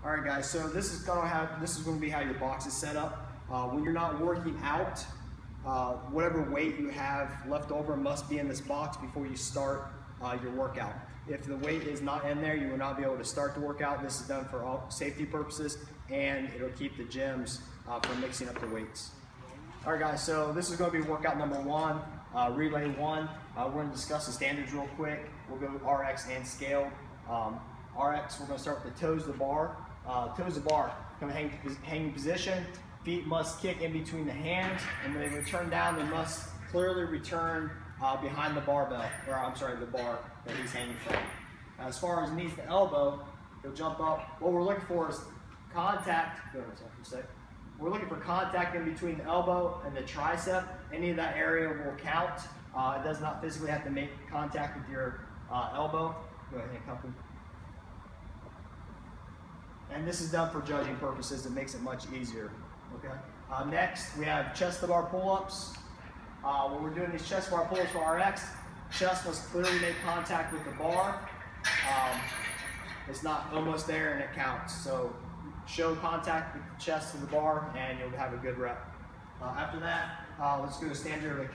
All right, guys. So this is going to be how your box is set up. When you're not working out, whatever weight you have left over must be in this box before you start your workout. If the weight is not in there, you will not be able to start the workout. This is done for all safety purposes, and it'll keep the gyms from mixing up the weights. All right, guys. So this is going to be workout number one, relay one. We're going to discuss the standards real quick. We'll go RX and scaled. RX, we're going to start with the toes to bar. Toes to bar, come hanging position. Feet must kick in between the hands, and when they return down, they must clearly return behind the barbell, or I'm sorry, the bar that he's hanging from. As far as knees to elbow, he'll jump up. What we're looking for is contact. Go ahead, for a sec. We're looking for contact in between the elbow and the tricep. Any of that area will count. It does not physically have to make contact with your elbow. Go ahead and couple. And this is done for judging purposes. It makes it much easier. Okay. Next, we have chest to bar pull-ups. When we're doing these chest to bar pull-ups for RX, chest must clearly make contact with the bar. It's not almost there and it counts. So show contact with the chest to the bar and you'll have a good rep. After that, let's do a standard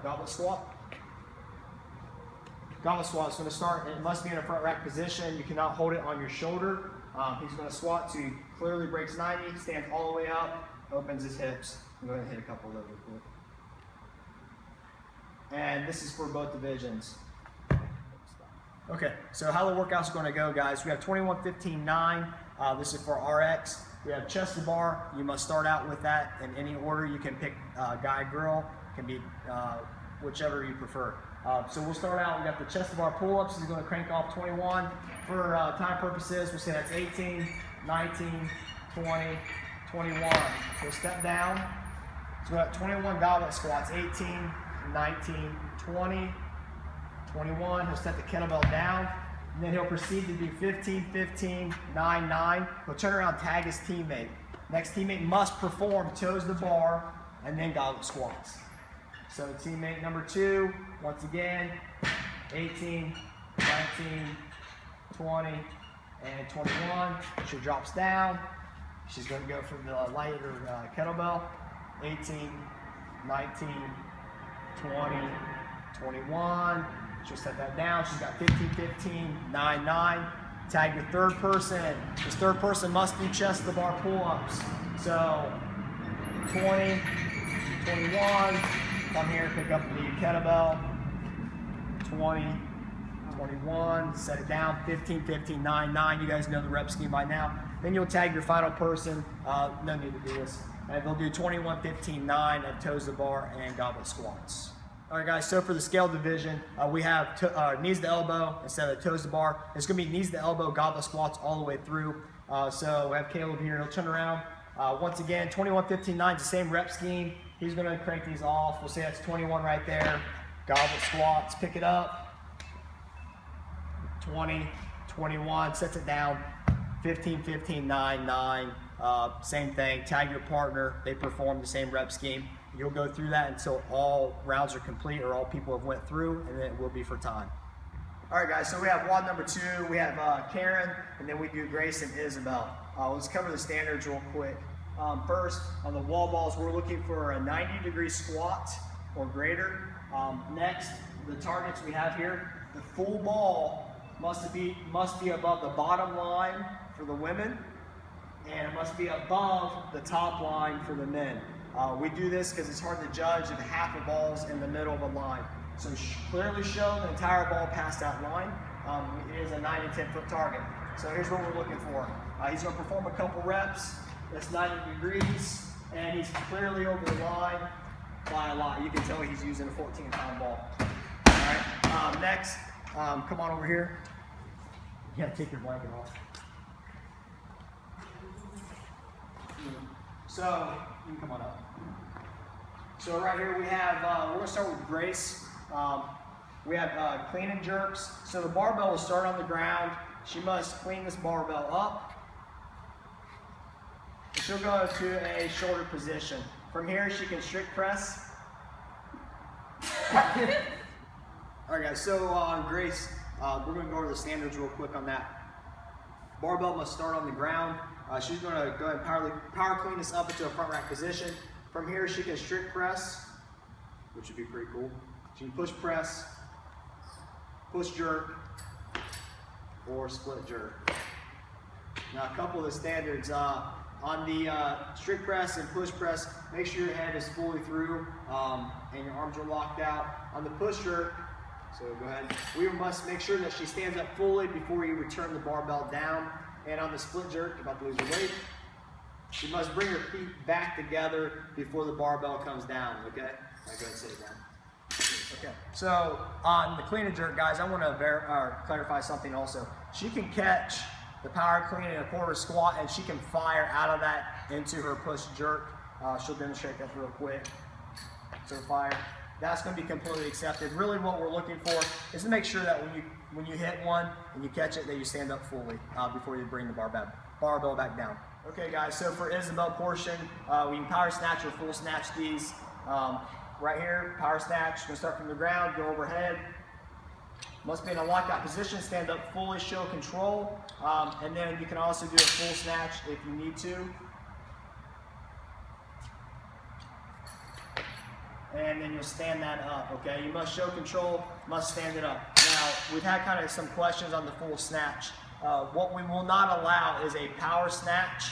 goblet squat. Goblet squat is going to start. It must be in a front rack position. You cannot hold it on your shoulder. He's going to squat to clearly breaks 90, stands all the way up, opens his hips. I'm going to hit a couple of those real quick. And this is for both divisions. Okay, so how the workout's going to go, guys. We have 21, 15, 9. This is for RX. We have chest to bar. You must start out with that in any order. You can pick guy, girl. It can be whichever you prefer. So we'll start out, we got the chest to bar pull-ups. He's going to crank off 21. For time purposes, we'll say that's 18, 19, 20, 21. So step down. So we got 21 goblet squats, 18, 19, 20, 21. He'll set the kettlebell down. And then he'll proceed to do 15, 15, 9, 9. He'll turn around, tag his teammate. Next teammate must perform toes to bar and then goblet squats. So teammate number 2, once again, 18, 19, 20, and 21. She drops down. She's going to go for the lighter kettlebell. 18, 19, 20, 21. She'll set that down. She's got 15, 15, 9, 9. Tag your third person. This third person must do chest to bar pull-ups. So 20, 21. Come here, pick up the kettlebell. 20, 21, set it down. 15, 15, 9, 9. You guys know the rep scheme by now. Then you'll tag your final person. No need to do this. And they'll do 21, 15, 9 of toes to bar and goblet squats. All right, guys, so for the scale division, we have knees to elbow instead of toes to bar. It's going to be knees to elbow, goblet squats all the way through. So we have Caleb here. He'll turn around. Once again, 21, 15, 9 is the same rep scheme. He's going to crank these off. We'll say that's 21 right there. Goblet squats, pick it up. 20, 21, sets it down. 15, 15, 9, 9. Same thing, tag your partner. They perform the same rep scheme. You'll go through that until all rounds are complete or all people have went through, and then it will be for time. All right, guys, so we have WOD number 2. We have Karen, and then we do Grace and Isabel. Let's cover the standards real quick. First, on the wall balls, we're looking for a 90-degree squat or greater. Next, the targets we have here, the full ball must be above the bottom line for the women, and it must be above the top line for the men. We do this because it's hard to judge if half a ball is in the middle of a line. So clearly show the entire ball past that line. It is a 9 and 10 foot target. So here's what we're looking for. He's going to perform a couple reps. That's 90 degrees, and he's clearly over the line by a lot. You can tell he's using a 14-pound ball. All right. Next, come on over here. You gotta take your blanket off. So you can come on up. So right here we have. We're gonna start with Grace. We have clean and jerks. So the barbell will start on the ground. She must clean this barbell up. She'll go to a shoulder position. From here, she can strict press. All right, guys. So Grace, we're going to go over the standards real quick on that. Barbell must start on the ground. She's going to go ahead and power clean this up into a front rack position. From here, she can strict press, which would be pretty cool. She can push press, push jerk, or split jerk. Now, a couple of the standards. On the strict press and push press, make sure your head is fully through and your arms are locked out. On the push jerk, so go ahead, we must make sure that she stands up fully before you return the barbell down. And on the split jerk, you're about to lose your weight, she must bring her feet back together before the barbell comes down, okay? I'll go ahead and sit it down. Okay, so on the clean and jerk, guys, I want to clarify something also. She can catch the power clean in a quarter squat, and she can fire out of that into her push jerk. She'll demonstrate that real quick. So fire. That's going to be completely accepted. Really what we're looking for is to make sure that when you hit one and you catch it, that you stand up fully before you bring the barbell back down. Okay guys, so for Isabel portion, we can power snatch or full snatch these. Right here, power snatch, going to start from the ground, go overhead. Must be in a lockout position, stand up fully, show control. And then you can also do a full snatch if you need to. And then you'll stand that up, okay? You must show control, must stand it up. Now, we've had kind of some questions on the full snatch. What we will not allow is a power snatch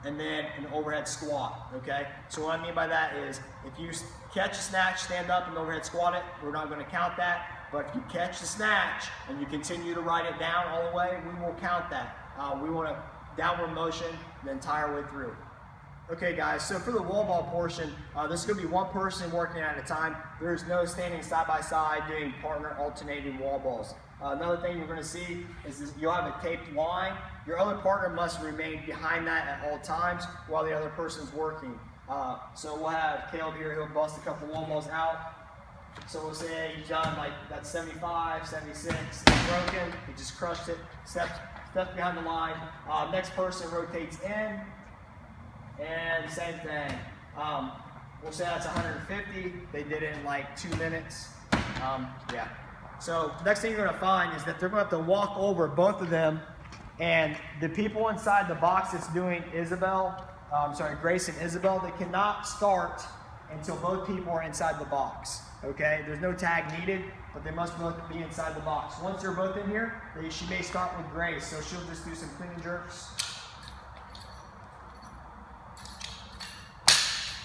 and then an overhead squat, okay? So what I mean by that is if you catch a snatch, stand up and overhead squat it, we're not going to count that. But if you catch the snatch and you continue to ride it down all the way, we will count that. We want a downward motion the entire way through. Okay guys, so for the wall ball portion, this is going to be one person working at a time. There's no standing side by side doing partner alternating wall balls. Another thing you're going to see is you'll have a taped line. Your other partner must remain behind that at all times while the other person's working. So we'll have Caleb here, he'll bust a couple wall balls out. So we'll say he's done like that's 75, 76, broken, he just crushed it, steps behind the line. Next person rotates in, and same thing. We'll say that's 150, they did it in like 2 minutes. Yeah. So the next thing you're gonna find is that they're gonna have to walk over both of them, and the people inside the box that's doing Grace and Isabel, they cannot start until both people are inside the box. Okay, there's no tag needed, but they must both be inside the box. Once they're both in here, she may start with Grace, so she'll just do some clean and jerks.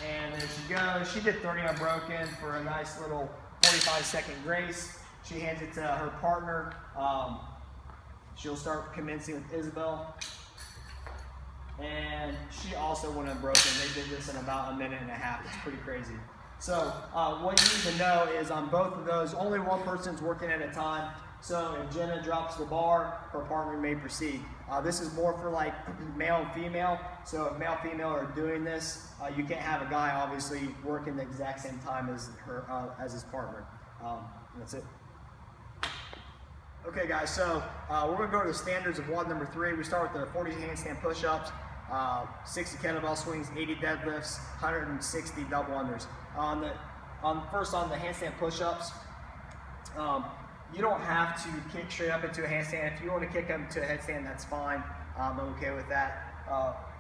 And there she goes. She did 30 unbroken for a nice little 45-second Grace. She hands it to her partner. She'll start commencing with Isabel. And she also went unbroken. They did this in about a minute and a half. It's pretty crazy. So what you need to know is on both of those, only one person's working at a time. So if Jenna drops the bar, her partner may proceed. This is more for like male and female. So if male and female are doing this, you can't have a guy obviously working the exact same time as his partner. That's it. Okay guys, so we're going to go to the standards of WOD number 3. We start with the 40 handstand push-ups, 60 kettlebell swings, 80 deadlifts, 160 double unders. First on the handstand push-ups, you don't have to kick straight up into a handstand. If you want to kick up into a headstand, that's fine. I'm okay with that.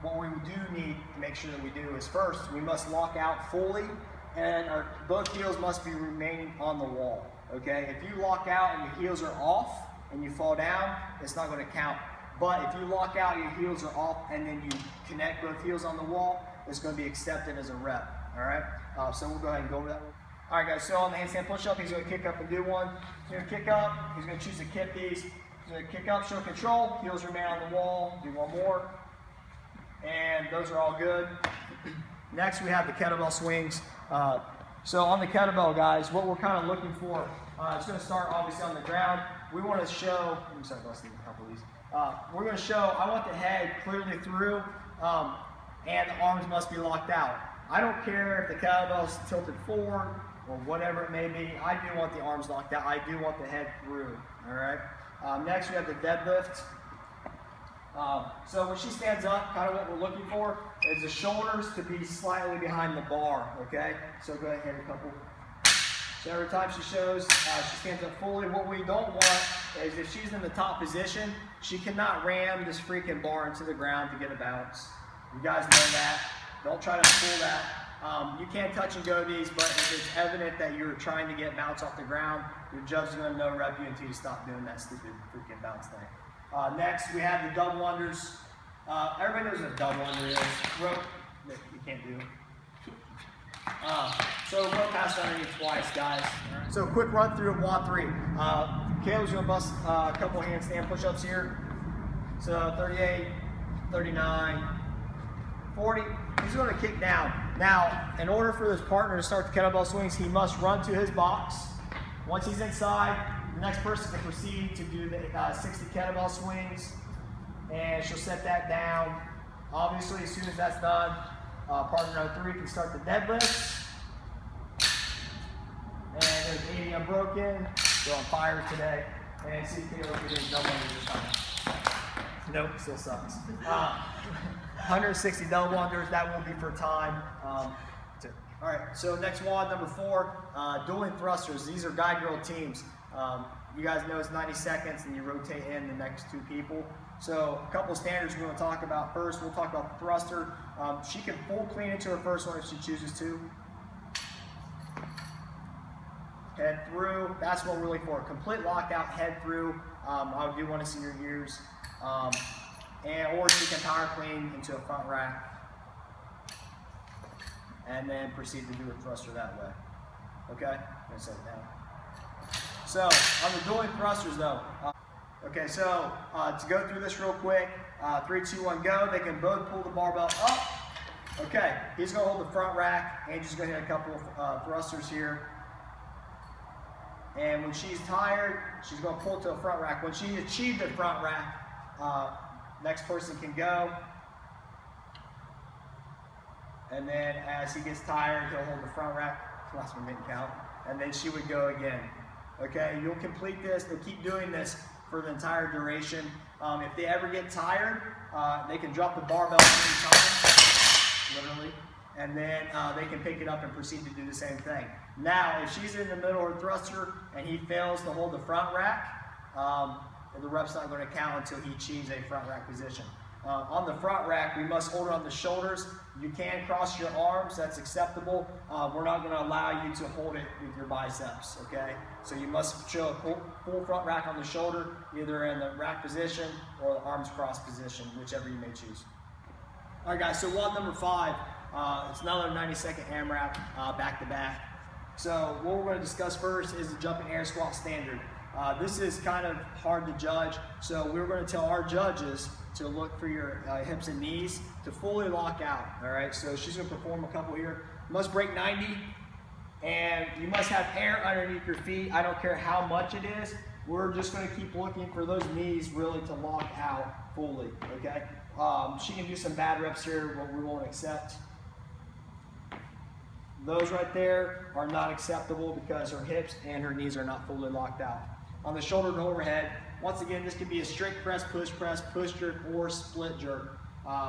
What we do need to make sure that we do is first, we must lock out fully, and both heels must be remaining on the wall. Okay, if you lock out and your heels are off and you fall down, it's not going to count. But if you lock out, your heels are off, and then you connect both heels on the wall, it's going to be accepted as a rep. All right, so we'll go ahead and go over that one. All right, guys, so on the handstand push-up, he's going to kick up and do one. He's going to kick up, he's going to choose to kick these. He's going to kick up, show control, heels remain on the wall, do one more. And those are all good. Next, we have the kettlebell swings. So on the kettlebell, guys, what we're kind of looking for, it's going to start obviously on the ground. We want to show, I'm sorry, let's leave a couple of these. We're going to show, I want the head clearly through, and the arms must be locked out. I don't care if the kettlebell's tilted forward or whatever it may be. I do want the arms locked out. I do want the head through, all right? Next, we have the deadlift. So when she stands up, kind of what we're looking for is the shoulders to be slightly behind the bar, okay? So go ahead and hit a couple. So every time she shows, she stands up fully. What we don't want is if she's in the top position, she cannot ram this freaking bar into the ground to get a bounce. You guys know that. Don't try to pull that. You can't touch and go these, but if it's evident that you're trying to get bounce off the ground, your judge is going to no rep you until you stop doing that stupid freaking bounce thing. Next, we have the double unders. Everybody knows what a double under is. Rope, that you can't do. So rope pass underneath twice, guys. Right. So quick run through of WOD 3. Caleb's going to bust a couple handstand push-ups here. So 38, 39, 40. He's going to kick down. Now, in order for this partner to start the kettlebell swings, he must run to his box. Once he's inside, the next person can proceed to do the 60 kettlebell swings, and she'll set that down. Obviously, as soon as that's done, partner number 3 can start the deadlifts. And there's 80 unbroken. They're on fire today. And see Caleb getting double unders this time. Nope, still sucks. 160 double unders, that will be for time. All right, so next WOD, number 4, dueling thrusters. These are guy-girl teams. You guys know it's 90 seconds and you rotate in the next 2 people. So a couple standards we're going to talk about. First, we'll talk about the thruster. She can full clean into her first one if she chooses to. Head through, that's what we're looking for. Complete lockout, head through. I do want to see your ears. Or she can power clean into a front rack and then proceed to do a thruster that way. Okay? I'm going to set it down. So, on the dueling thrusters though, okay, so to go through this real quick, 3, 2, 1, go. They can both pull the barbell up. Okay, he's going to hold the front rack. Angie's going to hit a couple of thrusters here. And when she's tired, she's going to pull to a front rack. When she achieved the front rack, next person can go. And then as he gets tired, he'll hold the front rack. Last one didn't count. And then she would go again. Okay, you'll complete this. They'll keep doing this for the entire duration. If they ever get tired, they can drop the barbell 3 times, literally. And then they can pick it up and proceed to do the same thing. Now, if she's in the middle of her thruster and he fails to hold the front rack, the rep's not going to count until he achieves a front rack position. On the front rack, we must hold it on the shoulders. You can cross your arms, that's acceptable. We're not going to allow you to hold it with your biceps, okay? So you must show a full front rack on the shoulder, either in the rack position or the arms cross position, whichever you may choose. All right, guys, so WOD number 5, it's another 90-second AMRAP back to back. So what we're going to discuss first is the jumping air squat standard. This is kind of hard to judge, so we're going to tell our judges to look for your hips and knees to fully lock out. All right, so she's going to perform a couple here. You must break 90, and you must have air underneath your feet. I don't care how much it is. We're just going to keep looking for those knees really to lock out fully. Okay, she can do some bad reps here, but we won't accept. Those right there are not acceptable because her hips and her knees are not fully locked out. On the shoulder to overhead, once again, this could be a strict press, push jerk, or split jerk.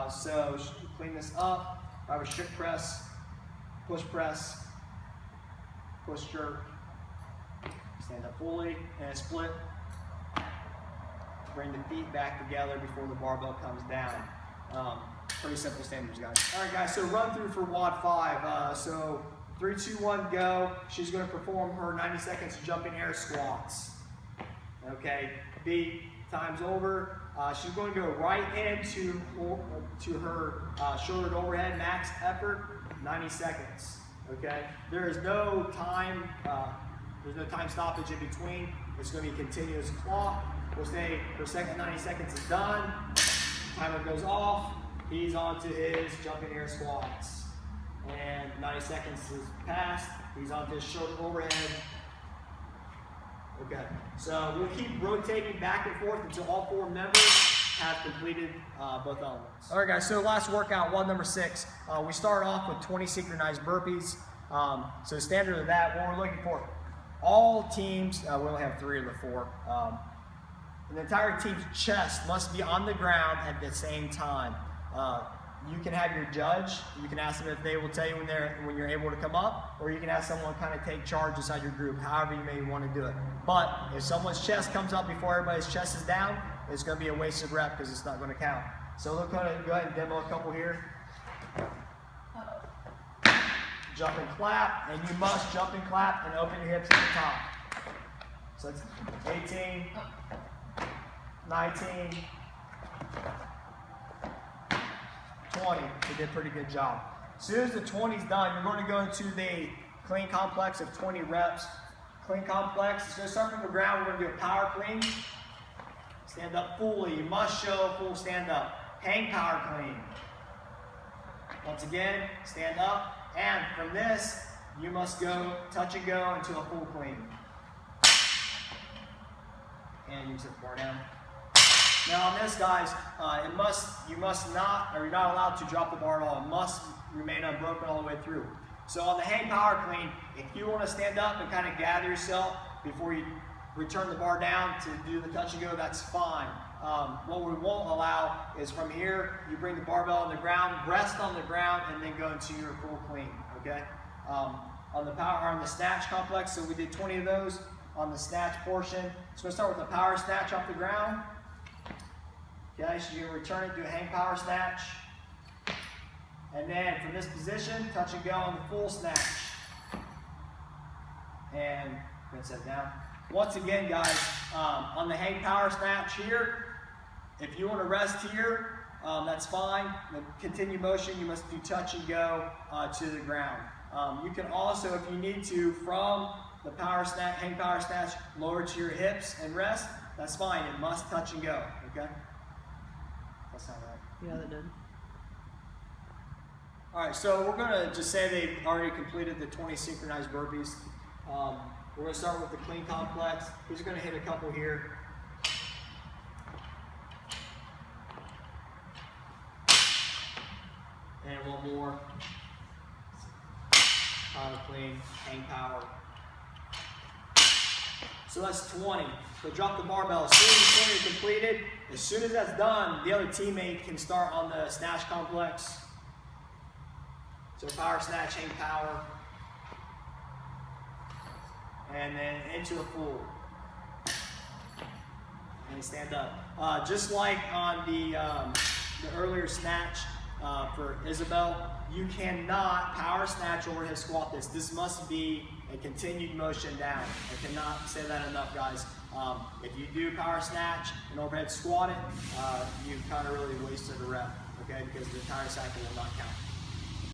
So clean this up. I have a strict press, push jerk, stand up fully, and a split. Bring the feet back together before the barbell comes down. Pretty simple standards, guys. All right, guys, so run through for WOD 5. So 3, 2, 1, go. She's going to perform her 90 seconds jumping air squats. Okay, beat, time's over. She's going to go right into her shoulder to overhead max effort, 90 seconds. Okay, there is no time. There's no time stoppage in between. It's going to be a continuous clock. We'll say her second 90 seconds is done. Timer goes off. He's on to his jumping air squats. And 90 seconds is passed. He's on to his shoulder overhead. Okay, so we'll keep rotating back and forth until all 4 members have completed both elements. All right, guys, so last workout, WOD number 6. We start off with 20 synchronized burpees. So standard of that, what we're looking for, all teams, we only have 3 of the 4. The entire team's chest must be on the ground at the same time. you can have your judge. You can ask them if they will tell you when you're able to come up, or you can have someone kind of take charge inside your group, however you may want to do it. But if someone's chest comes up before everybody's chest is down, it's going to be a wasted rep because it's not going to count. So we're going to go ahead and demo a couple here. Jump and clap, and you must jump and clap and open your hips at the top. So it's 18, 19, 20. You did a pretty good job. As soon as the 20 is done, you're going to go into the clean complex of 20 reps. Clean complex, it's going to start from the ground. We're going to do a power clean. Stand up fully. You must show full stand up. Hang power clean. Once again, stand up. And from this, you must go touch and go into a full clean. And you set the bar down. Now on this, guys, you're not allowed to drop the bar at all. It must remain unbroken all the way through. So on the hang power clean, if you want to stand up and kind of gather yourself before you return the bar down to do the touch and go, that's fine. What we won't allow is from here, you bring the barbell on the ground, rest on the ground, and then go into your full clean, okay? On the snatch complex, so we did 20 of those on the snatch portion. So we'll start with the power snatch off the ground. Okay, so you're going to return it to a hang power snatch. And then from this position, touch and go on the full snatch. And I'm going to set it down. Once again, guys, on the hang power snatch here, if you want to rest here, that's fine. The continued motion, you must do touch and go to the ground. You can also, if you need to, from the power snatch, hang power snatch, lower to your hips and rest. That's fine. It must touch and go. Okay. That's not right. Yeah, that did. All right. So we're gonna just say they've already completed the 20 synchronized burpees. We're gonna start with the clean complex. We're just gonna hit a couple here. And one more. Power clean, hang power. So that's 20. So drop the barbell. As soon as the 20 is completed, as soon as that's done, the other teammate can start on the snatch complex. So power snatch, hang power. And then into a full. And stand up. Just like on the earlier snatch for Isabel, you cannot power snatch overhead squat this. This must be a continued motion down. I cannot say that enough, guys. If you do power snatch and overhead squat it, you've kind of really wasted a rep, okay? Because the entire cycle will not count.